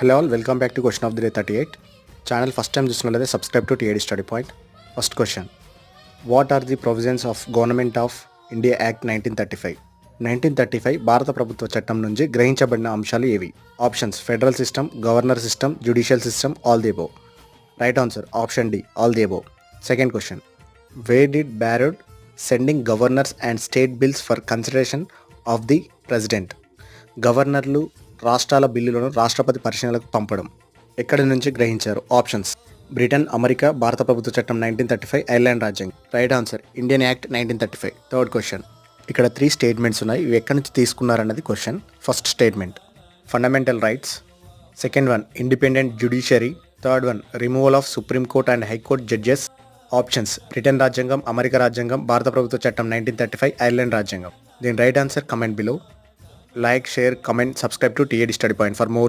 Hello all, welcome back to question of the day 38. Channel first time చూస్తున్నట్లయితే subscribe to TAD Study Point. First question. What are the provisions of Government of India Act 1935? 1935 భారత ప్రభుత్వ చట్టం నుంచి గ్రహించబడిన అంశాలు ఏవి? Options federal system, governor system, judicial system, all the above. Right answer option D, all the above. Second question. Where did Baroud sending governors and state bills for consideration of the president? గవర్నర్లు రాష్ట్రాల బిల్లులను రాష్ట్రపతి పరిశీలనలకు పంపడం ఎక్కడి నుంచి గ్రహించారు? Options Britain, America, భారత ప్రభుత్వ చట్టం 1935, ఐర్లాండ్ రాజ్యాంగం. Right answer Indian act 1935. Third question. ఇక్కడ 3 స్టేట్మెంట్స్ ఉన్నాయి, ఇవి ఎక్కడి నుంచి తీసుకున్నారన్నది question. First statement fundamental rights, second one independent judiciary, third one removal of supreme court and high court judges. Options Britain రాజ్యాంగం, అమెరికా రాజ్యాంగం, భారత ప్రభుత్వ చట్టం 1935, ఐర్లాండ్ రాజ్యాంగం. దీని right answer comment below. Like, share, comment, subscribe to TAD Study Point for more videos.